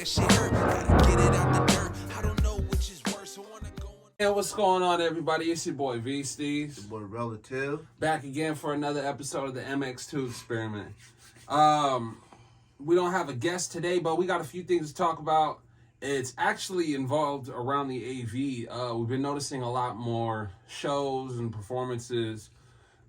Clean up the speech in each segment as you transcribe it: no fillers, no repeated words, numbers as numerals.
that shit hurt. Gotta get it out the dirt. I don't know which is worse. I wanna go. And what's going on, everybody? It's your boy V Steve's Your boy Relative. back again for another episode of the Mx2 experiment. We don't have a guest today, but we got a few things to talk about. It's actually involved around the AV. We've been noticing a lot more shows and performances,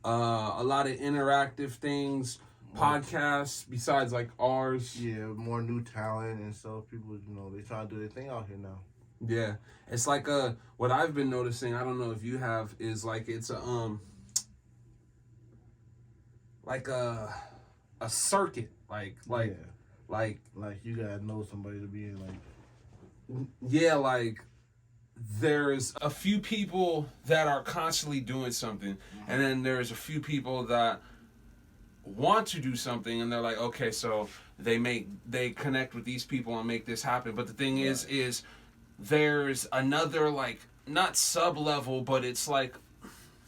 a lot of interactive things, podcasts besides like ours. Yeah, more new talent and stuff. People, they trying to do their thing out here now. Yeah, it's like what I've been noticing. I don't know if you have, is like it's a circuit, like you gotta know somebody to be in, like there's a few people that are constantly doing something, and then there's a few people that want to do something, and they're like, okay, so they connect with these people and make this happen. But the thing is there's another, like, not sub-level, but it's like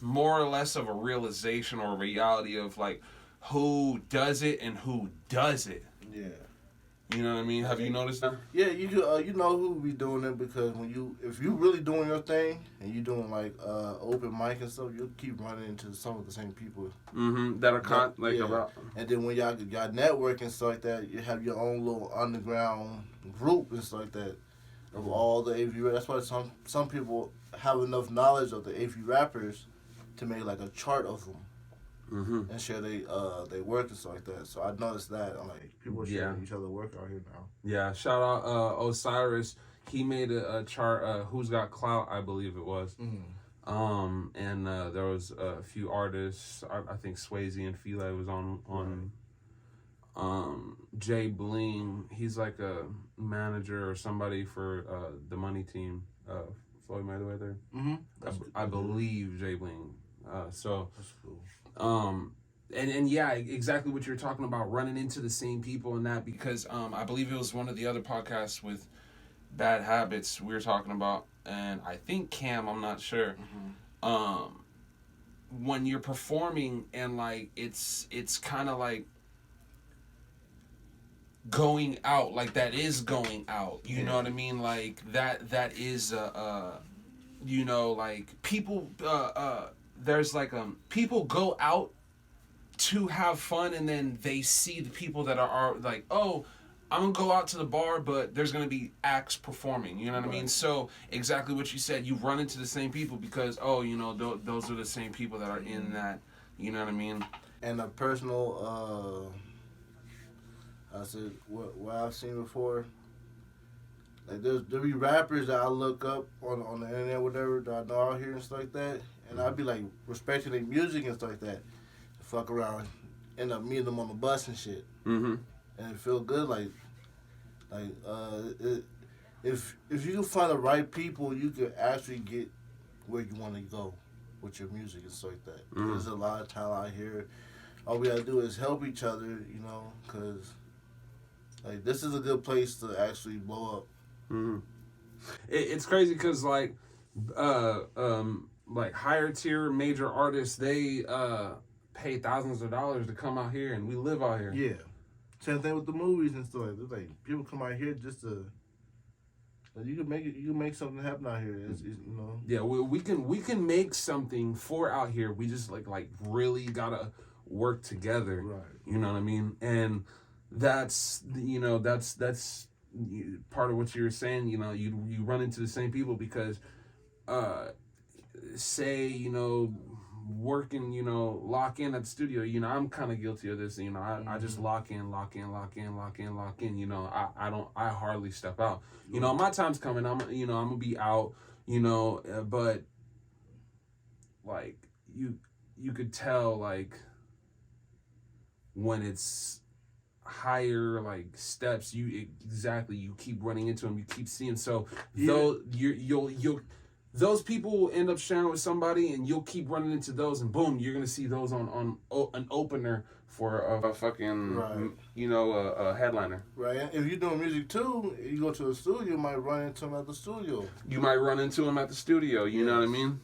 more or less of a realization or a reality of like who does it and who does it. Yeah. You know what I mean? Have you noticed that? Yeah, you know who be doing it, because if you really doing your thing and you doing like open mic and stuff, you'll keep running into some of the same people. That are about. And then when y'all network and stuff like that, you have your own little underground group and stuff like that of all the AV. That's why some people have enough knowledge of the AV rappers to make like a chart of them. And share they work and stuff like that. So I noticed that. I'm like, people are sharing each other work out here now. Yeah, shout out Osiris. He made a chart, Who's Got Clout, I believe it was. And there was a few artists. I think Swayze and Fila was on Jay Bling. He's like a manager or somebody for the Money Team. Floyd Mayweather. I believe Jay Bling. So that's cool. And yeah, exactly what you're talking about, running into the same people and that, because I believe it was one of the other podcasts with Bad Habits we were talking about, and I think Cam, I'm not sure. When you're performing and like it's kind of like going out, like that is going out. You know what I mean? Like that is like people there's like people go out to have fun, and then they see the people that are like, oh, I'm gonna go out to the bar, but there's gonna be acts performing. You know what I mean? So exactly what you said, you run into the same people because those are the same people that are in that. You know what I mean? And a personal, I said what I've seen before. Like there be rappers that I look up on the internet, whatever, that I know out here and stuff like that. And I'd be like respecting their music and stuff like that. Fuck around, end up meeting them on the bus and shit. And it feel good, if you can find the right people, you can actually get where you want to go with your music and stuff like that. There's a lot of talent out here. All we gotta do is help each other, because like this is a good place to actually blow up. It's crazy because like higher tier major artists, they pay thousands of dollars to come out here, and we live out here. Yeah, same thing with the movies and stuff. It's like people come out here just to. You can make something happen out here. Yeah, we can make something for out here. We just like really gotta work together. Right. You know what I mean? And that's that's part of what you were saying. You run into the same people because say working, lock in at the studio, I'm kind of guilty of this. I just lock in. I hardly step out. My time's coming. I'm gonna be out. But like you could tell like when it's higher like steps, you keep running into them, you keep seeing. So though you'll those people will end up sharing with somebody, and you'll keep running into those, and boom, you're gonna see those on an opener for a fucking a headliner. Right. And if you're doing music too, you go to a studio, you might run into them at the studio. You might run into them at the studio. You know what I mean?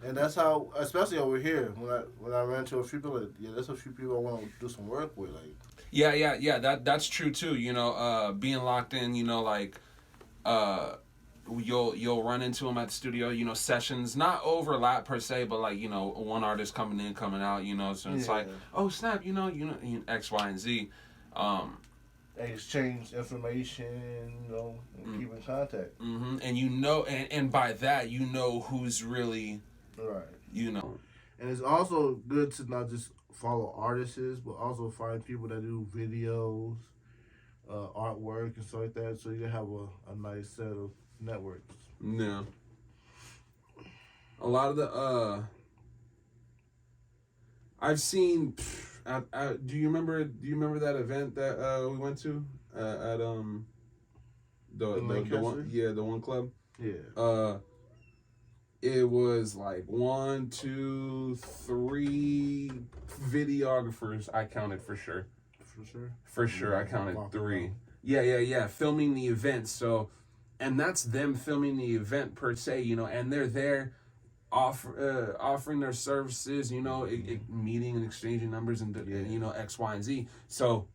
And that's how, especially over here, when I ran into a few people, there's a few people I want to do some work with, like. Yeah. That's true too. You know, being locked in. You know, like uh, you'll run into them at the studio. You know, sessions not overlap per se, but like, you know, one artist coming in, coming out. You know, so it's Yeah. like, oh snap, X, Y, and Z. Um, They exchange information, you know, and keep in contact. and you know, and by that you know who's really, Right. you know. And it's also good to not just follow artists, but also find people that do videos, artwork, and stuff like that. So you have a nice set of networks. Yeah. A lot of the I've seen. Do you remember? Do you remember that event that we went to at the one, yeah, the one club? Yeah. It was like 1, 2, 3 videographers. I counted for sure. For sure. For sure, I counted 3. Yeah. Filming the event. So, and that's them filming the event per se. You know, and they're there offering their services, you know, meeting and exchanging numbers and you know, X, Y, and Z. So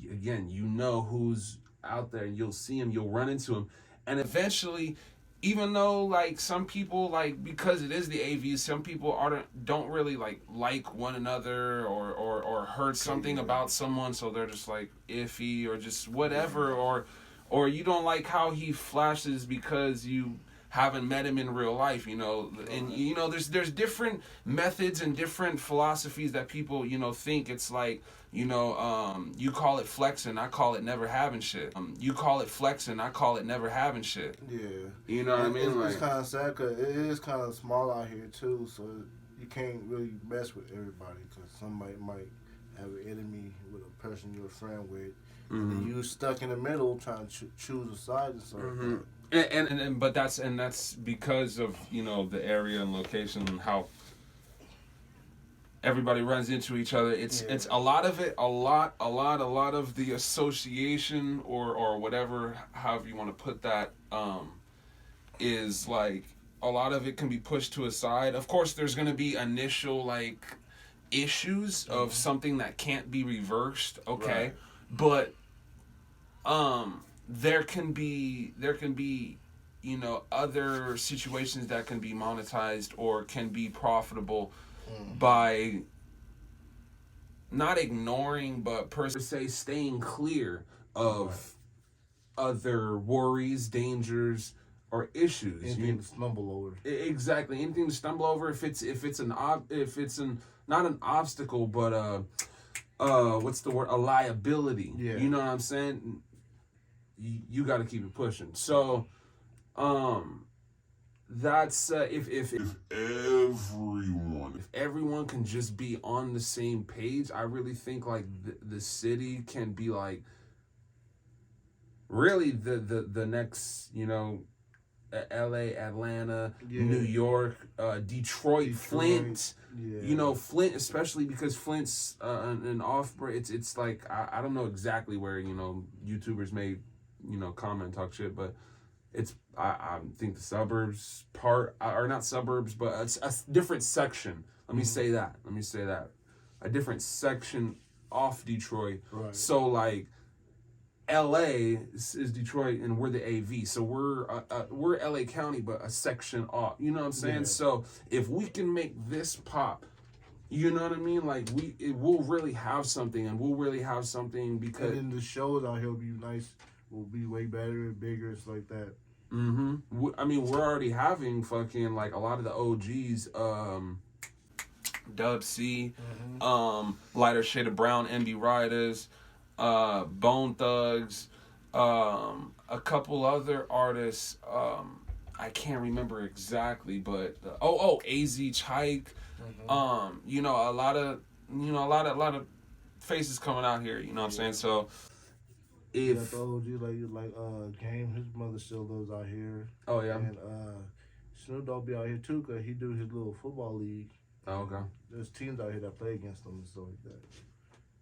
again, you know who's out there, and you'll see him, you'll run into him, and eventually, even though like some people, like, because it is the AV, some people don't really like one another, or heard something about someone, so they're just like iffy or just whatever, or you don't like how he flashes because you haven't met him in real life, you know, and you know, there's different methods and different philosophies that people, you know, think it's like, you know, you call it flexing, I call it never having shit. You call it flexing, I call it never having shit. Yeah. You know what I mean? It's kind of sad because it is kind of small out here too, so you can't really mess with everybody because somebody might have an enemy with a person you're a friend with, and you stuck in the middle trying to choose a side and stuff. But that's because of, you know, the area and location and how everybody runs into each other. It's a lot of it, a lot of the association or whatever, however you want to put that, is like a lot of it can be pushed to a side. Of course, there's going to be initial like issues of something that can't be reversed, okay? Right. But there can be, you know, other situations that can be monetized or can be profitable by not ignoring, but per se staying clear of other worries, dangers, or issues. Anything to stumble over. Exactly, anything to stumble over. If it's not an obstacle, but what's the word? A liability. Yeah. You know what I'm saying? You got to keep it pushing. So, that's if everyone can just be on the same page, I really think like the city can be like really the next, you know, LA, Atlanta, New York, Detroit, Flint. Yeah. You know, Flint, especially because Flint's an off-break. It's like, I don't know exactly where, you know, YouTubers may, you know, comment, talk shit, but it's, I think the suburbs part, or not suburbs, but it's a different section. Let me say that. A different section off Detroit. Right. So, like, LA is Detroit, and we're the AV, so we're LA County, but a section off. You know what I'm saying? Yeah. So if we can make this pop, you know what I mean? Like we'll really have something, because and then the shows out here will be nice. Will be way better and bigger. It's like that. I mean, we're already having fucking like a lot of the OGs. Dub C, Lighter Shade of Brown, MB Riders, Bone Thugs, a couple other artists, I can't remember exactly, but AZ Chike, you know, a lot of faces coming out here, you know what I'm saying? So if the OG like Game, his mother still lives out here. Oh yeah. And Snoop Dogg be out here too, cause he do his little football league. Oh, okay. There's teams out here that play against them and stuff like that.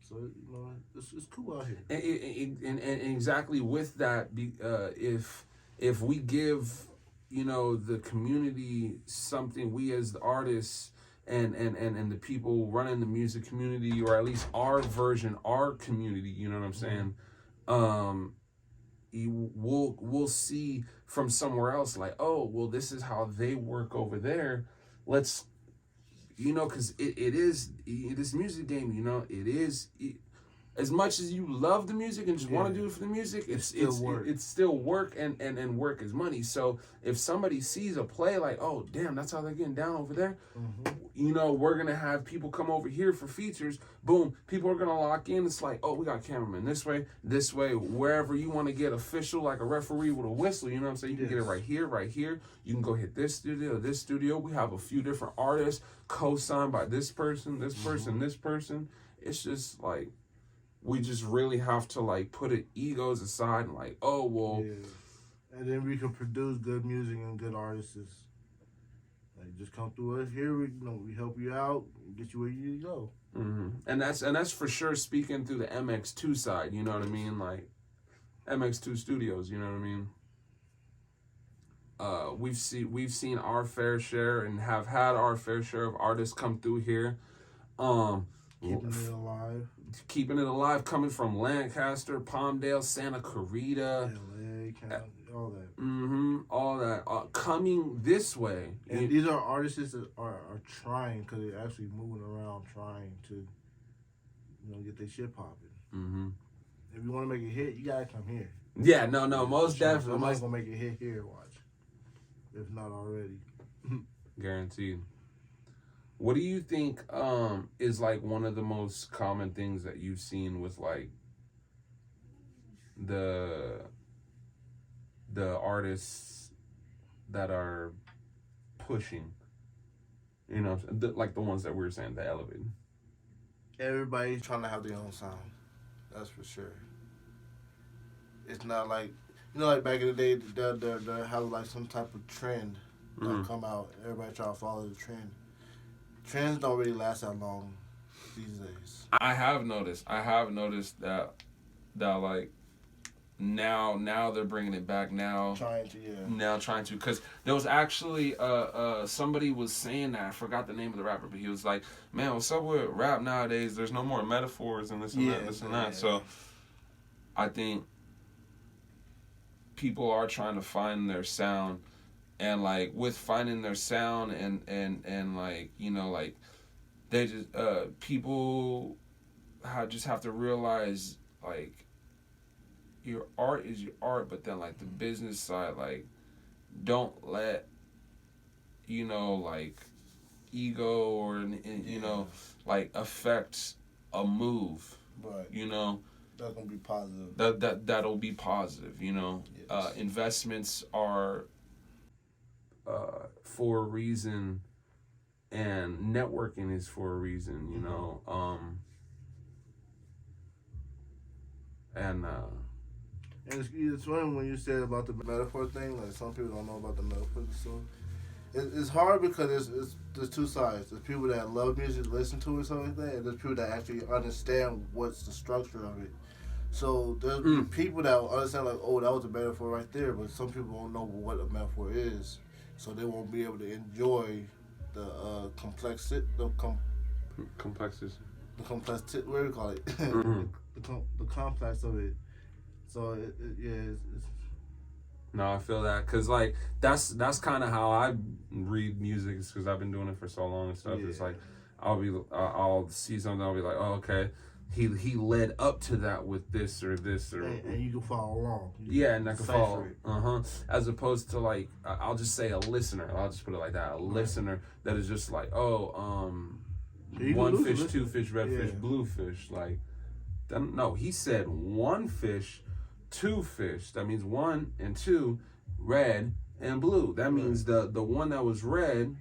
So, you know, it's cool out here. And exactly with that, if we give, you know, the community something, we as the artists and the people running the music community, or at least our version, our community, you know what I'm saying? We'll see from somewhere else, like, oh, well, this is how they work over there. Let's, because it is this music game, as much as you love the music and just want to do it for the music, it's still work, and work is money. So if somebody sees a play like, oh damn, that's how they're getting down over there, we're gonna have people come over here for features. Boom, people are gonna lock in. It's like, oh, we got cameramen this way, wherever you want to get official, like a referee with a whistle. You know what I'm saying? You can get it right here. You can go hit this studio. We have a few different artists co-signed by this person, this person. It's just like, we just really have to like put egos aside and like, oh well, and then we can produce good music and good artists. Like, just come through us here. We help you out, and get you where you need to go. And that's for sure. Speaking through the Mx2 side, you know what I mean, like Mx2 Studios, you know what I mean. We've seen our fair share and have had our fair share of artists come through here. Keeping it alive, coming from Lancaster, Palmdale, Santa Clarita, LA, all that. All that. Coming this way. And these are artists that are trying, because they're actually moving around trying to, get their shit popping. If you want to make a hit, you gotta come here. Yeah, no, most definitely. Somebody's gonna make a hit here, watch. If not already. Guaranteed. What do you think is like one of the most common things that you've seen with like the artists that are pushing, like the ones that we were saying, the elevated? Everybody's trying to have their own sound. That's for sure. It's not like, like back in the day, they have like some type of trend that come out. Everybody try to follow the trend. Trends don't really last that long these days. I have noticed that like now they're bringing it back now. Trying to, because there was actually somebody was saying that, I forgot the name of the rapper, but he was like, man, what's up with rap nowadays? There's no more metaphors and this and that. So I think people are trying to find their sound. And like with finding their sound and like, like they just people just have to realize like your art is your art, but then like the business side, like don't let like ego or like affect a move. Right. That's gonna be positive. That'll be positive. Yes. Investments are for a reason, and networking is for a reason, and it's funny when you said about the metaphor thing. Like, some people don't know about the metaphor, so it's hard because there's two sides. There's people that love music, listen to it, something like that, and there's people that actually understand what's the structure of it. So there's people that understand, like, oh, that was a metaphor right there, but some people don't know what a metaphor is. So they won't be able to enjoy the complexity. Complexes. The complexity. What do you call it? the complex of it. So it's No, I feel that, cause like that's kind of how I read music, because I've been doing it for so long and stuff. Yeah. It's like I'll see something, I'll be like, oh, okay. He led up to that with this or this or, and you can follow along. And I can follow. As opposed to like, I'll just say a listener. I'll just put it like that. A listener that is just like, one fish, two fish, red fish, blue fish. Like, no, he said one fish, two fish. That means one and two, red and blue. That means the one that was red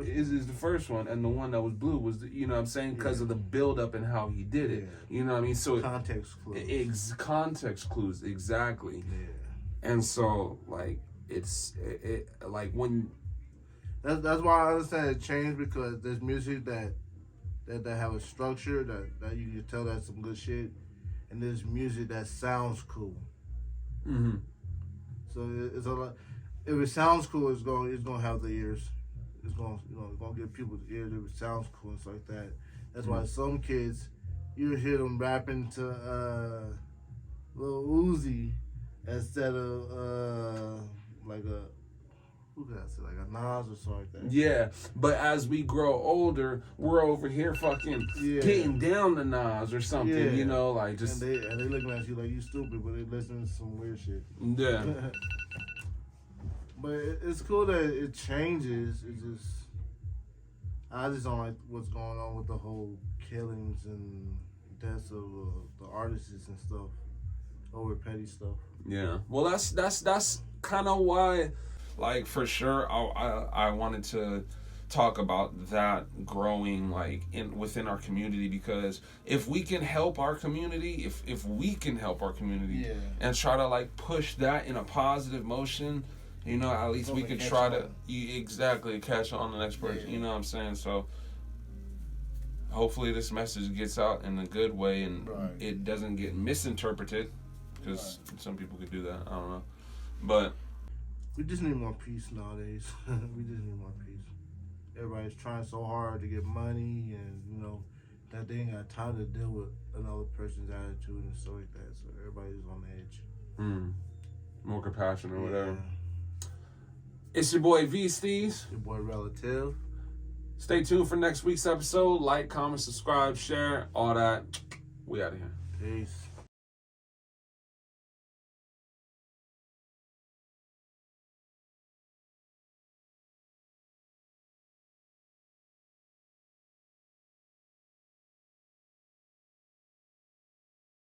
is the first one, and the one that was blue was the, what I'm saying, because of the build up and how he did it. You know what I mean? So context clues. Context clues, exactly. Yeah. And so like it's like when that's why I understand it changed, because there's music that have a structure that you can tell that's some good shit, and there's music that sounds cool. So it's a lot. If it sounds cool, it's gonna have the ears. it's gonna get people's ears. It sounds cool and stuff like that. That's why some kids, you hear them rapping to Lil Uzi instead of like a, who could I say, like a Nas or something like that. Yeah, but as we grow older, we're over here fucking getting down to Nas or something, you know, like just. And they looking at you like you stupid, but they listening to some weird shit. Yeah. But it's cool that it changes. It's just, I just don't like what's going on with the whole killings and deaths of the artists and stuff over petty stuff. Yeah. Well, that's kind of why, like, for sure, I wanted to talk about that growing, like, within our community, because if we can help our community, if we can help our community and try to, like, push that in a positive motion, you know, at least we could try to catch on the next person. You know what I'm saying? So hopefully this message gets out in a good way and it doesn't get misinterpreted, because some people could do that. I don't know, but we just need more peace nowadays. We just need more peace. Everybody's trying so hard to get money, and you know that they ain't got time to deal with another person's attitude and stuff like that. So everybody's on the edge. More compassion or whatever. It's your boy V Steez. Your boy Relative. Stay tuned for next week's episode. Like, comment, subscribe, share, all that. We out of here. Peace.